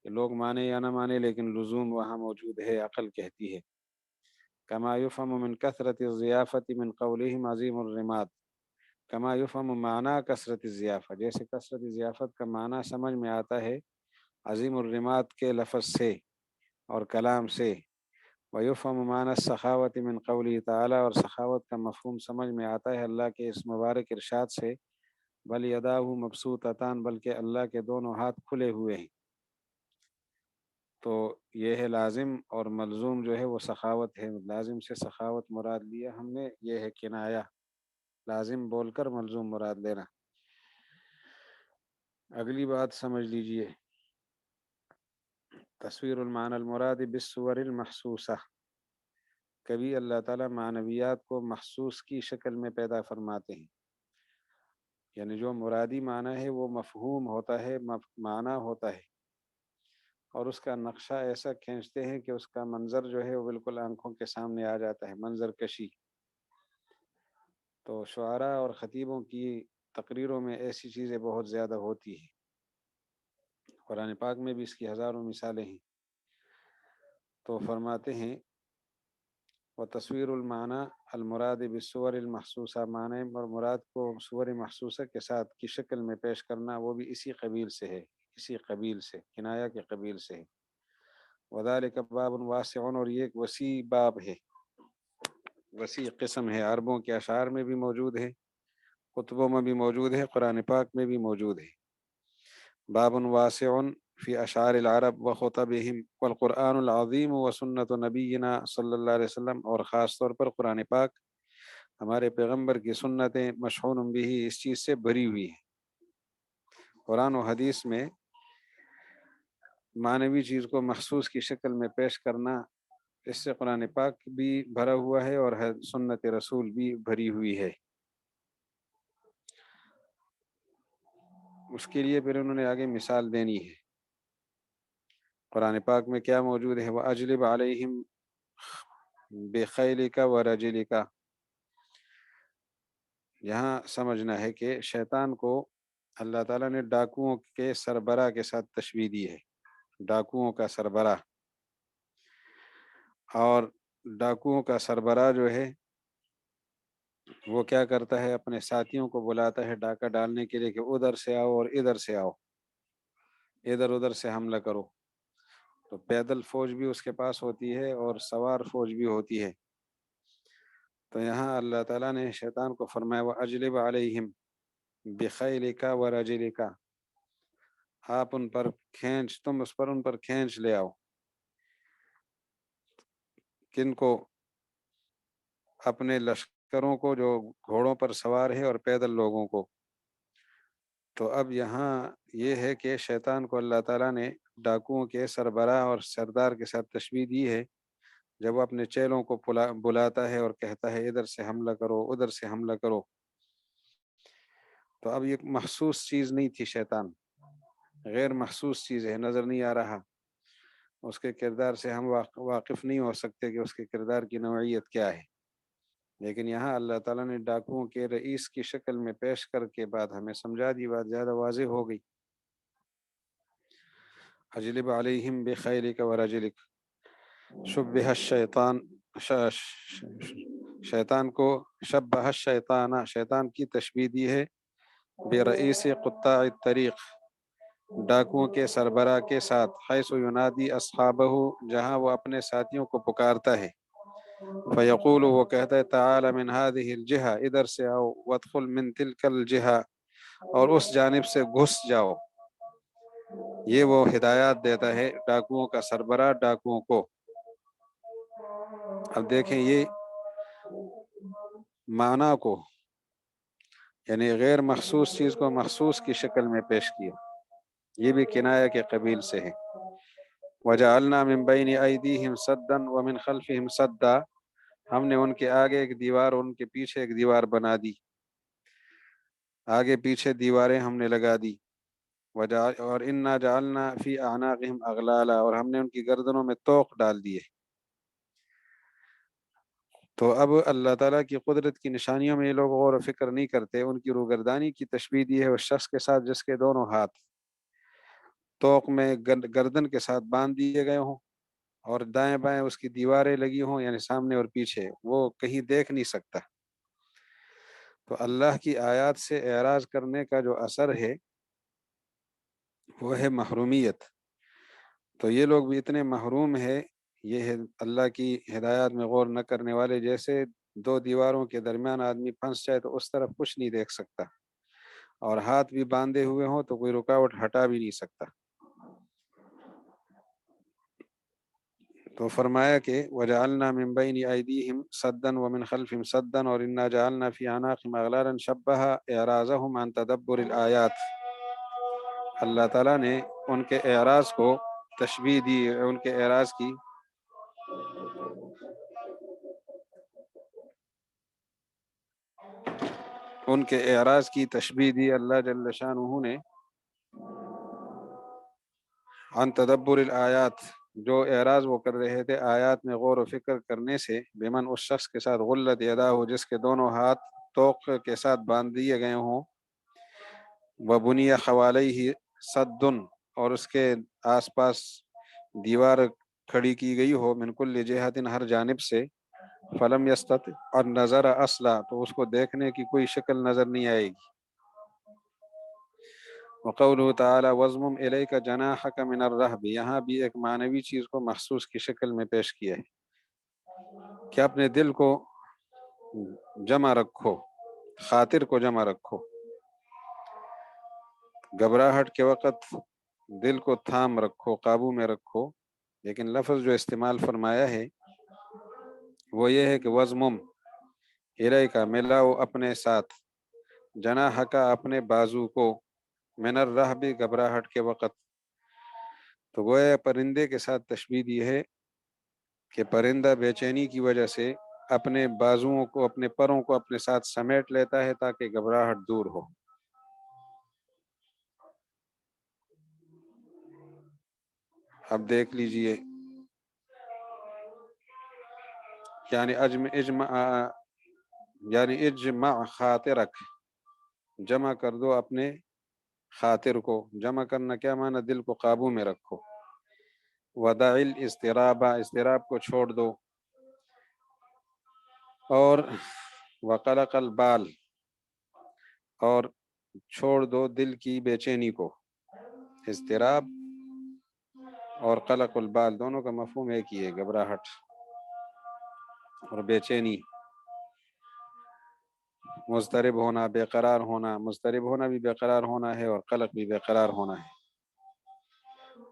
کہ لوگ مانے یا نہ مانے، لیکن لزوم وہاں موجود ہے، عقل کہتی ہے۔ کما یفہم من کثرت الضیافت من قولہم عظیم الرماد، کما یفہم معنی کثرت الضیافہ، جیسے کثرت ضیافت کا معنی سمجھ میں آتا ہے عظیم الرماد کے لفظ سے اور کلام سے، ویفہم معنی السخاوت من قوله تعالی، اور سخاوت کا مفہوم سمجھ میں آتا ہے اللہ کے اس مبارک ارشاد سے، بل یداہ مبسوطتان، بلکہ اللہ کے دونوں ہاتھ کھلے ہوئے ہیں۔ تو یہ ہے لازم اور ملزوم جو ہے وہ سخاوت ہے، لازم سے سخاوت مراد لیا ہم نے، یہ ہے کنایہ، لازم بول کر ملزوم مراد لینا۔ اگلی بات سمجھ لیجئے، تصویر المعنی المراد بالصور المحسوسہ، کبھی اللہ تعالیٰ معنویات کو محسوس کی شکل میں پیدا فرماتے ہیں، یعنی جو مرادی معنی ہے وہ مفہوم ہوتا ہے، معنی ہوتا ہے، اور اس کا نقشہ ایسا کھینچتے ہیں کہ اس کا منظر جو ہے وہ بالکل آنکھوں کے سامنے آ جاتا ہے، منظر کشی۔ تو شعراء اور خطیبوں کی تقریروں میں ایسی چیزیں بہت زیادہ ہوتی ہیں، قرآن پاک میں بھی اس کی ہزاروں مثالیں ہیں۔ تو فرماتے ہیں وہ تصویر المعنی المراد بالصور المحسوسہ، معنی اور مراد کو صور محسوسہ کے ساتھ کی شکل میں پیش کرنا، وہ بھی اسی قبیل سے ہے، اسی قبیل سے، کنایہ کے قبیل سے ہے۔ وذالک باب واسع، اور یہ ایک وسیع باب ہے، وسیع قسم ہے، عربوں کے اشعار میں بھی موجود ہے، کتبوں میں بھی موجود ہے، قرآن پاک میں بھی موجود ہے۔ باب واسع فی اشعار العرب و خطبہم والقرآن العظیم و سنت نبینا صلی اللہ علیہ وسلم، اور خاص طور پر قرآن پاک ہمارے پیغمبر کی سنتیں مشحون بھی اس چیز سے بھری ہوئی ہیں۔ قرآن و حدیث میں معنوی چیز کو محسوس کی شکل میں پیش کرنا، اس سے قرآن پاک بھی بھرا ہوا ہے اور سنت رسول بھی بھری ہوئی ہے۔ اس کے لیے پھر انہوں نے آگے مثال دینی ہے، قرآن پاک میں کیا موجود ہے، وَأَجْلِبْ عَلَيْهِمْ بِخَيْلِكَ وَرَجِلِكَ، یہاں سمجھنا ہے کہ شیطان کو اللہ تعالیٰ نے ڈاکوؤں کے سربراہ کے ساتھ تشبیہ دی ہے، ڈاکوؤں کا سربراہ، اور ڈاکوؤں کا سربراہ جو ہے وہ کیا کرتا ہے، اپنے ساتھیوں کو بلاتا ہے ڈاکہ ڈالنے کے لیے کہ ادھر سے آؤ اور ادھر سے آؤ، ادھر ادھر سے حملہ کرو۔ تو پیدل فوج بھی اس کے پاس ہوتی ہے اور سوار فوج بھی ہوتی ہے۔ تو یہاں اللہ تعالیٰ نے شیطان کو فرمایا وَأَجْلِبْ عَلَيْهِمْ بِخَيْلِكَ وَرَجِلِكَ، آپ ان پر کھینچ، تم اس پر ان پر کھینچ لے آؤ، کن کو، اپنے لشکروں کو جو گھوڑوں پر سوار ہے اور پیدل لوگوں کو۔ تو اب یہاں یہ ہے کہ شیطان کو اللہ تعالیٰ نے ڈاکوؤں کے سربراہ اور سردار کے ساتھ تشبیہ دی ہے، جب وہ اپنے چیلوں کو بلاتا ہے اور کہتا ہے ادھر سے حملہ کرو، ادھر سے حملہ کرو۔ تو اب یہ محسوس چیز نہیں تھی، شیطان غیر محسوس چیز ہے، نظر نہیں آ رہا، اس کے کردار سے ہم واقف نہیں ہو سکتے کہ اس کے کردار کی نوعیت کیا ہے، لیکن یہاں اللہ تعالیٰ نے ڈاکوؤں کے رئیس کی شکل میں پیش کر کے بعد ہمیں سمجھا دی، بات زیادہ واضح ہو گئی۔ اجلب علیہم بخیلک ورجلک، شبہ الشیطان، شیطان کو شبہ الشیطان، شیطان کی تشبیہ دی ہے برئیس قطاع الطریق، ڈاکوؤں کے سربراہ کے ساتھ، حیث ینادی اصحابہ، جہاں وہ اپنے ساتھیوں کو پکارتا ہے، فیقول، وہ کہتا ہے تعال من هذه الجہہ، ادھر سے آؤ، وادخل من تلک الجہہ، اور اس جانب سے گھس جاؤ۔ یہ وہ ہدایات دیتا ہے ڈاکوؤں کا سربراہ ڈاکوؤں کو۔ اب دیکھیں یہ معنی کو، یعنی غیر محسوس چیز کو محسوس کی شکل میں پیش کیا، یہ بھی کنایہ کے قبیل سے ہے۔ وَجَعَلْنَا مِن بَيْنِ أَيْدِيهِمْ سَدًّا وَمِنْ خَلْفِهِمْ سَدًّا، ہم نے ان کے آگے ایک دیوار اور ان کے پیچھے ایک دیوار بنا دی۔ آگے پیچھے دیواریں ہم نے لگا دی، اور انا جعلنا فی اعناقہم اغلالا، اور ہم نے ان کی گردنوں میں طوق ڈال دیے۔ تو اب اللہ تعالیٰ کی قدرت کی نشانیوں میں یہ لوگ غور و فکر نہیں کرتے۔ ان کی روگردانی کی تشبیہ دی ہے اس شخص کے ساتھ جس کے دونوں ہاتھ طوق میں گردن کے ساتھ باندھ دیے گئے ہوں، اور دائیں بائیں اس کی دیواریں لگی ہوں، یعنی سامنے اور پیچھے، وہ کہیں دیکھ نہیں سکتا۔ تو اللہ کی آیات سے اعراض کرنے کا جو اثر ہے وہ ہے محرومیت۔ تو یہ لوگ بھی اتنے محروم ہے، یہ ہے اللہ کی ہدایات میں غور نہ کرنے والے، جیسے دو دیواروں کے درمیان آدمی پھنس جائے تو اس طرف کچھ نہیں دیکھ سکتا، اور ہاتھ بھی باندھے ہوئے ہوں تو کوئی رکاوٹ ہٹا بھی نہیں سکتا۔ تو فرمایا کہ وَجَعَلْنَا مِن بَيْنِ أَيْدِيهِمْ سَدًّا وَمِنْ خَلْفِهِمْ سَدًّا، اور إِنَّا جَعَلْنَا فِي أَعْنَاقِهِمْ أَغْلَالًا شَبَّهَ إِعْرَاضَهُمْ عَنْ تَدَبُّرِ الْآيَاتِ۔ اللہ تعالیٰ نے ان کے اعراض کو تشبیہ دی، ان کے اعراض کی تشبیہ دی اللہ جل شانہ نے عن تدبر الآیات، جو اعراض وہ کر رہے تھے آیات میں غور و فکر کرنے سے، بمن اس شخص کے ساتھ غلت یداہ، جس کے دونوں ہاتھ طوق کے ساتھ باندھ دیے گئے ہوں، وبنی حوالیہ صد، اور اس کے آس پاس دیوار کھڑی کی گئی ہو، من کل جہت، ہر جانب سے، فلم یستطع النظر اصلا، تو اس کو دیکھنے کی کوئی شکل نظر نہیں آئے گی۔ وقوله تعالی وَاضْمُمْ إِلَيْكَ جَنَاحَكَ مِنَ الرَّهْبِ، یہاں بھی ایک معنوی چیز کو محسوس کی شکل میں پیش کیا ہے کہ اپنے دل کو جمع رکھو، خاطر کو جمع رکھو۔ گھبراہٹ کے وقت دل کو تھام رکھو، قابو میں رکھو، لیکن لفظ جو استعمال فرمایا ہے وہ یہ ہے کہ وَاضْمُمْ إِلَيْكَ، ملاؤ اپنے ساتھ، جناحک اپنے بازو کو، من الرہب گھبراہٹ کے وقت۔ تو گویا پرندے کے ساتھ تشبیہ دی ہے کہ پرندہ بے چینی کی وجہ سے اپنے بازوؤں کو، اپنے پروں کو اپنے ساتھ سمیٹ لیتا ہے تاکہ گھبراہٹ دور ہو۔ اب دیکھ لیجئے، یعنی اجمع خاطرک، جمع کر دو اپنے خاطر کو۔ جمع کرنا کیا معنی؟ دل کو قابو میں رکھو۔ ودع الاضطراب، اضطراب کو چھوڑ دو، اور وقلق البال، اور چھوڑ دو دل کی بے چینی کو۔ اضطراب اور قلق البال دونوں کا مفہوم ایک ہی ہے، گھبراہٹ اور بے چینی، مضطرب ہونا، بے قرار ہونا۔ مضطرب ہونا بھی بے قرار ہونا ہے، اور قلق بھی بے قرار ہونا ہے۔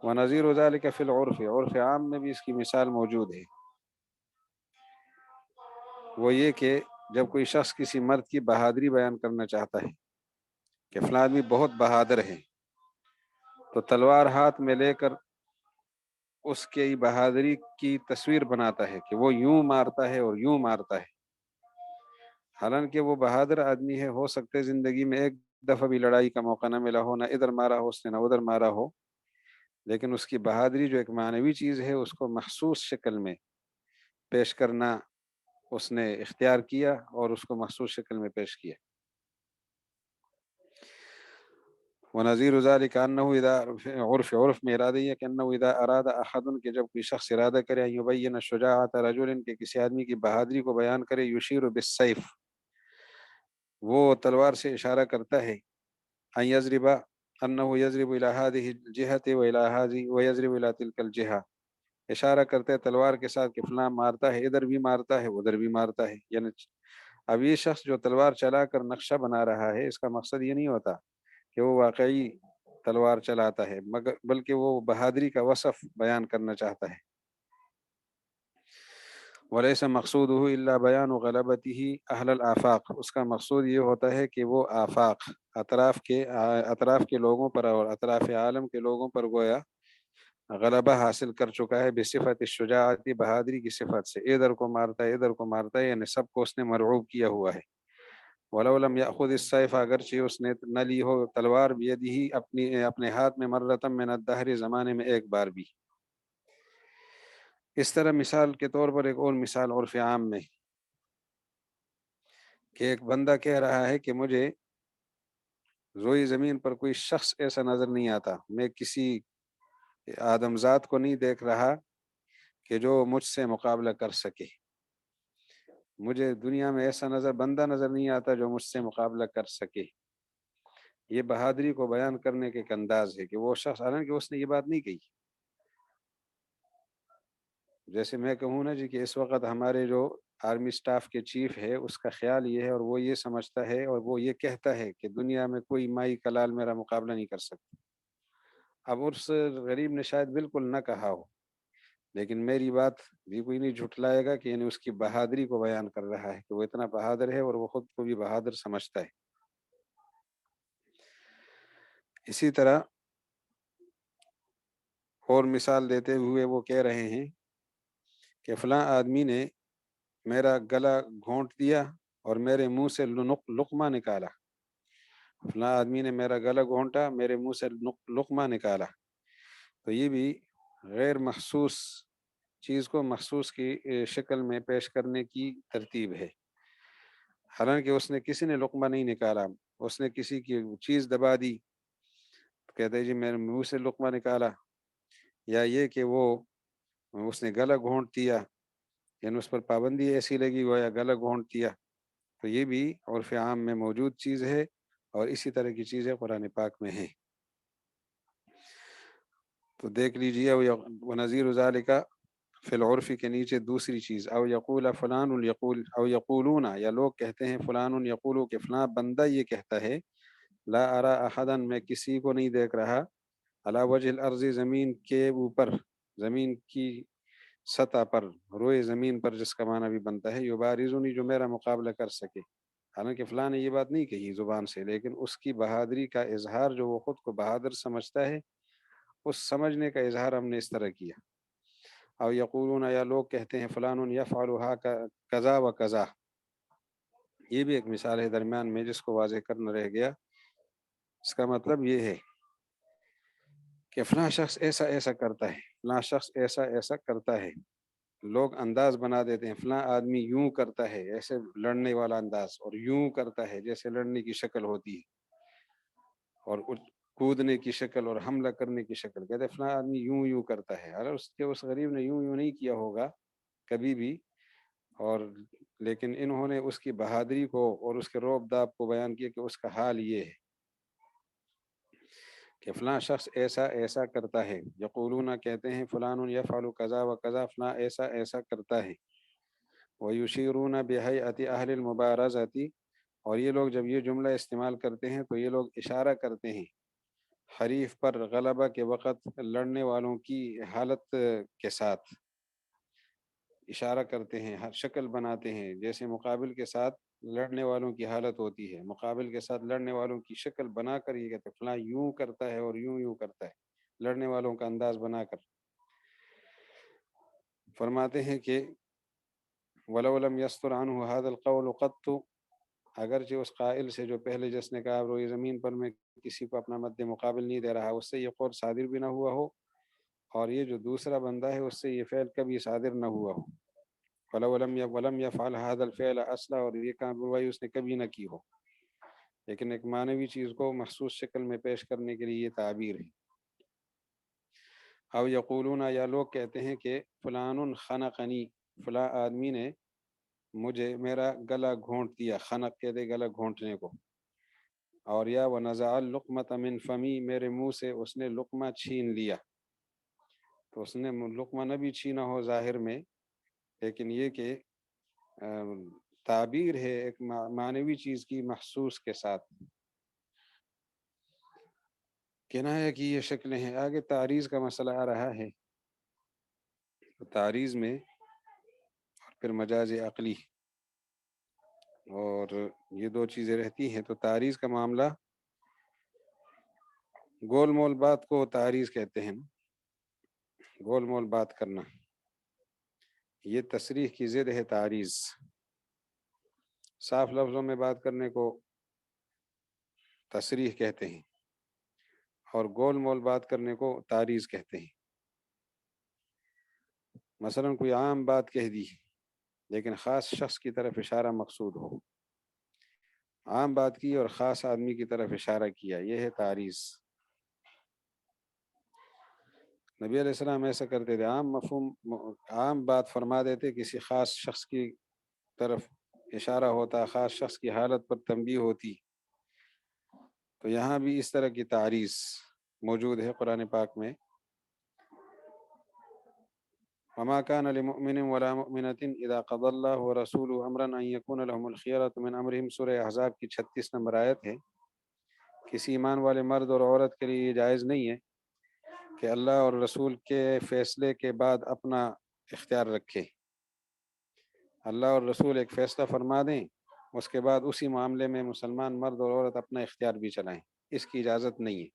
وَنَظِيرُ ذَلِكَ فِي الْعُرْفِ، عرف عام میں بھی اس کی مثال موجود ہے۔ وہ یہ کہ جب کوئی شخص کسی مرد کی بہادری بیان کرنا چاہتا ہے کہ فلاں آدمی بہت بہادر ہے، تو تلوار ہاتھ میں لے کر اس کی بہادری کی تصویر بناتا ہے کہ وہ یوں مارتا ہے اور یوں مارتا ہے، حالانکہ وہ بہادر آدمی ہے، ہو سکتے زندگی میں ایک دفعہ بھی لڑائی کا موقع نہ ملا ہو، نہ ادھر مارا ہو اس نے، نہ ادھر مارا ہو، لیکن اس کی بہادری جو ایک معنوی چیز ہے اس کو محسوس شکل میں پیش کرنا اس نے اختیار کیا، اور اس کو محسوس شکل میں پیش کیا۔ وَنَظِيرُ ذَلِكَ أَنَّهُ إِذَا عرف میں ارادہ یہ کہ أَنَّهُ إِذَا أَرَادَ أَحَدٌ، کہ جب کوئی شخص ارادہ کرے، أَن يُبَيِّنَ شُجَاعَةَ رَجُلٍ، کہ کسی آدمی کی بہادری کو بیان کرے، يُشِيرُ بِالسَّيْفِ، وہ تلوار سے اشارہ کرتا ہے، أَن يَضْرِبَ أَنَّهُ يَضْرِبُ إِلَى هذه الجهة وإلى هذه ويضرب إلى تلك الجهة، اشارہ کرتے ہیں تلوار کے ساتھ کہ فلاں مارتا ہے، ادھر بھی مارتا ہے، ادھر بھی مارتا ہے۔ یعنی اب یہ شخص جو تلوار چلا کر نقشہ بنا رہا ہے، اس کا مقصد یہ نہیں ہوتا کہ وہ واقعی تلوار چلاتا ہے، مگر بلکہ وہ بہادری کا وصف بیان کرنا چاہتا ہے۔ وَلَيْسَ مَقْصُودُهُ إِلَّا بَيَانُ غَلَبَتِهِ أَهْلَ الْآفَاق، اس کا مقصود یہ ہوتا ہے کہ وہ آفاق، اطراف کے لوگوں پر اور اطراف عالم کے لوگوں پر گویا غلبہ حاصل کر چکا ہے، بصفت الشجاعت، بہادری کی صفت سے، ادھر کو مارتا ہے ادھر کو مارتا ہے، یعنی سب کو اس نے مرعوب کیا ہوا ہے۔ ولو لم یأخذ السیف، اگرچہ اس نے نہ لی ہو تلوار، بیدہی اپنے ہاتھ میں، مرتم من الدہر، زمانے میں ایک بار بھی۔ اس طرح مثال کے طور پر ایک اور مثال عرف عام میں، کہ ایک بندہ کہہ رہا ہے کہ مجھے روئی زمین پر کوئی شخص ایسا نظر نہیں آتا، میں کسی آدم ذات کو نہیں دیکھ رہا کہ جو مجھ سے مقابلہ کر سکے، مجھے دنیا میں ایسا بندہ نظر نہیں آتا جو مجھ سے مقابلہ کر سکے۔ یہ بہادری کو بیان کرنے کے ایک انداز ہے کہ وہ شخص، حالانکہ اس نے یہ بات نہیں کہی، جیسے میں کہوں نا جی کہ اس وقت ہمارے جو آرمی سٹاف کے چیف ہے، اس کا خیال یہ ہے اور وہ یہ سمجھتا ہے اور وہ یہ کہتا ہے کہ دنیا میں کوئی مائی کلال میرا مقابلہ نہیں کر سکتا۔ اب اس غریب نے شاید بالکل نہ کہا ہو، لیکن میری بات بھی کوئی نہیں جھٹلائے گا کہ یعنی اس کی بہادری کو بیان کر رہا ہے کہ وہ اتنا بہادر ہے اور وہ خود کو بھی بہادر سمجھتا ہے۔ اسی طرح اور مثال دیتے ہوئے وہ کہہ رہے ہیں کہ فلاں آدمی نے میرا گلا گھونٹ دیا اور میرے منہ سے لقمہ نکالا، فلاں آدمی نے میرا گلا گھونٹا، میرے منہ سے لقمہ نکالا۔ تو یہ بھی غیر محسوس چیز کو محسوس کی شکل میں پیش کرنے کی ترتیب ہے، حالانکہ اس نے کسی نے لقمہ نہیں نکالا، اس نے کسی کی چیز دبا دی، کہتے جی میرے منہ سے لقمہ نکالا، یا یہ کہ وہ اس نے گلا گھونٹ دیا، یعنی اس پر پابندی ایسی لگی ہوا یا گلا گھونٹ دیا، تو یہ بھی عرف عام میں موجود چیز ہے، اور اسی طرح کی چیزیں قرآن پاک میں ہیں۔ تو دیکھ لیجیے، ونظیر ذالک فی العرف کے نیچے دوسری چیز، او یقول فلان یقول، او یقولون، یا لوگ کہتے ہیں، فلان یقول، کہ فلاں بندہ یہ کہتا ہے، لا ارا احدا، میں کسی کو نہیں دیکھ رہا، علی وجہ الارض، زمین کے اوپر، زمین کی سطح پر، روئے زمین پر، جس کا معنی بھی بنتا ہے یبارزنی، جو میرا مقابلہ کر سکے۔ حالانکہ فلاں نے یہ بات نہیں کہی زبان سے، لیکن اس کی بہادری کا اظہار، جو وہ خود کو بہادر سمجھتا ہے، اس سمجھنے کا اظہار ہم نے اس طرح کیا۔ او یقولون، یا لوگ کہتے ہیں، فلان یفعل کذا و کذا، یہ بھی ایک مثال ہے درمیان میں جس کو واضح کرنا رہ گیا۔ اس کا مطلب یہ ہے کہ فلاں شخص ایسا ایسا کرتا ہے، فلاں شخص ایسا ایسا کرتا ہے، لوگ انداز بنا دیتے ہیں، فلاں آدمی یوں کرتا ہے، ایسے لڑنے والا انداز، اور یوں کرتا ہے جیسے لڑنے کی شکل ہوتی ہے، اور کودنے کی شکل اور حملہ کرنے کی شکل، کہتے ہیں فلاں آدمی یوں یوں کرتا ہے، اگر اس غریب نے یوں یوں نہیں کیا ہوگا کبھی بھی، اور لیکن انہوں نے اس کی بہادری کو اور اس کے روب داب کو بیان کیا کہ اس کا حال یہ ہے کہ فلاں شخص ایسا ایسا کرتا ہے۔ یقولون، کہتے ہیں، فلان یفعل کذا و کذا، فلاں ایسا ایسا کرتا ہے۔ ویشیرون بہیئت اہل المبارزۃ، اور یہ لوگ جب یہ جملہ استعمال کرتے ہیں تو یہ لوگ اشارہ کرتے ہیں حریف پر غلبہ کے وقت لڑنے والوں کی حالت کے ساتھ، اشارہ کرتے ہیں، ہر شکل بناتے ہیں، جیسے مقابل کے ساتھ لڑنے والوں کی حالت ہوتی ہے، مقابل کے ساتھ لڑنے والوں کی شکل بنا کر یہ کہتے ہیں فلاں یوں کرتا ہے اور یوں یوں کرتا ہے، لڑنے والوں کا انداز بنا کر فرماتے ہیں کہ وَلَوْ لَمْ يَسْتُرْ عَنْهُ هَذَا الْقَوْلُ قَطُّ، اگرچہ اس قائل سے جو پہلے جس نے کہا روئی زمین پر میں کسی کو اپنا مد مقابل نہیں دے رہا، اس سے یہ قول صادر بھی نہ ہوا ہو، اور یہ جو دوسرا بندہ ہے اس سے یہ فعل کبھی صادر نہ ہوا ہو، وَلَمْ يَفْعَلْ هَذَا الْفِعْلَ أَصْلًا، اور یہ کارروائی اس نے کبھی نہ کی ہو، لیکن ایک معنوی چیز کو محسوس شکل میں پیش کرنے کے لیے یہ تعبیر ہے۔ او یقولون، یا لوگ کہتے ہیں کہ فلان خنقنی، فلاں آدمی نے مجھے میرا گلا گھونٹ دیا، خنق کہتے گلا گھونٹنے کو، اور یا ونزع اللقمۃ من فمی، میرے منہ سے اس نے لقمہ چھین لیا، تو اس نے لقمہ نہ بھی چھینا ہو ظاہر میں، لیکن یہ کہ تعبیر ہے ایک معنوی چیز کی محسوس کے ساتھ، کنایہ کی یہ شکلیں ہیں۔ آگے تعریض کا مسئلہ آ رہا ہے، تعریض میں پھر مجاز عقلی اور یہ دو چیزیں رہتی ہیں، تو تعریض کا معاملہ گول مول بات کو تعریض کہتے ہیں، گول مول بات کرنا، یہ تصریح کی ضد ہے تعریض، صاف لفظوں میں بات کرنے کو تصریح کہتے ہیں اور گول مول بات کرنے کو تعریض کہتے ہیں۔ مثلا کوئی عام بات کہہ دی لیکن خاص شخص کی طرف اشارہ مقصود ہو، عام بات کی اور خاص آدمی کی طرف اشارہ کیا، یہ ہے تعریض۔ نبی علیہ السلام ایسا کرتے تھے، عام مفہوم عام بات فرما دیتے، کسی خاص شخص کی طرف اشارہ ہوتا، خاص شخص کی حالت پر تنبیہ ہوتی۔ تو یہاں بھی اس طرح کی تعریض موجود ہے قرآن پاک میں۔ وما كان لمؤمن ولا مؤمنة اذا قضى الله ورسوله امرا ان يكون لهم الخيرة من امرهم، سورہ احزاب کی 36 نمبر آیت ہے۔ کسی ایمان والے مرد اور عورت کے لیے یہ جائز نہیں ہے کہ اللہ اور رسول کے فیصلے کے بعد اپنا اختیار رکھے۔ اللہ اور رسول ایک فیصلہ فرما دیں، اس کے بعد اسی معاملے میں مسلمان مرد اور عورت اپنا اختیار بھی چلائیں، اس کی اجازت نہیں ہے۔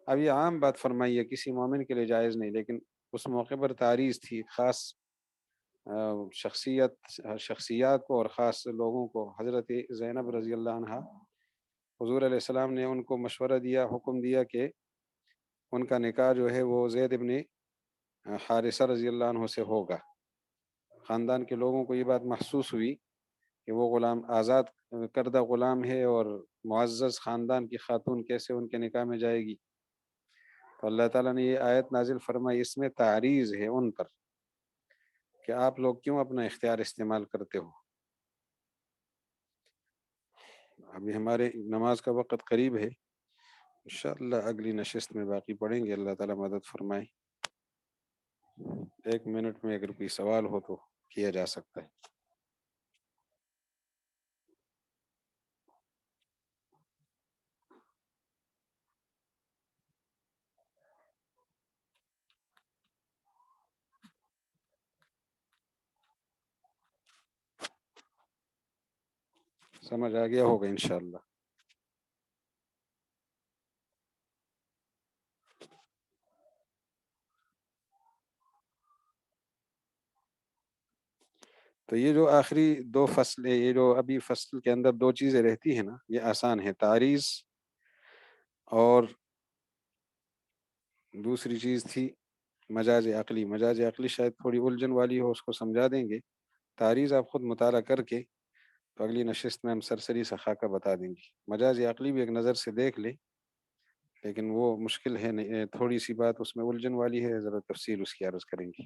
اب یہ عام بات فرمائی ہے، کسی مومن کے لیے جائز نہیں، لیکن اس موقع پر تعریض تھی، خاص شخصیات کو اور خاص لوگوں کو۔ حضرت زینب رضی اللہ عنہ، حضور علیہ السلام نے ان کو مشورہ دیا، حکم دیا کہ ان کا نکاح جو ہے وہ زید ابن حارثہ رضی اللہ عنہ سے ہوگا۔ خاندان کے لوگوں کو یہ بات محسوس ہوئی کہ وہ غلام، آزاد کردہ غلام ہے، اور معزز خاندان کی خاتون کیسے ان کے نکاح میں جائے گی؟ تو اللہ تعالیٰ نے یہ آیت نازل فرمائی، اس میں تعریض ہے ان پر کہ آپ لوگ کیوں اپنا اختیار استعمال کرتے ہو۔ ابھی ہمارے نماز کا وقت قریب ہے، انشاءاللہ اگلی نشست میں باقی پڑھیں گے، اللہ تعالیٰ مدد فرمائے۔ 1 منٹ میں اگر کوئی سوال ہو تو کیا جا سکتا ہے۔ سمجھ آ گیا ہوگا انشاءاللہ۔ تو یہ جو آخری 2 فصل ہے، یہ جو ابھی فصل کے اندر 2 چیزیں رہتی ہیں نا، یہ آسان ہے، تعریض اور دوسری چیز تھی مجاز عقلی۔ مجاز عقلی شاید تھوڑی الجھن والی ہو، اس کو سمجھا دیں گے۔ تعریض آپ خود مطالعہ کر کے تو اگلی نشست میں ہم سرسری سا خاکہ بتا دیں گے۔ مجاز عقلی بھی ایک نظر سے دیکھ لیں، لیکن وہ مشکل ہے، تھوڑی سی بات اس میں الجھن والی ہے، ذرا تفصیل اس کی عرض کریں گے۔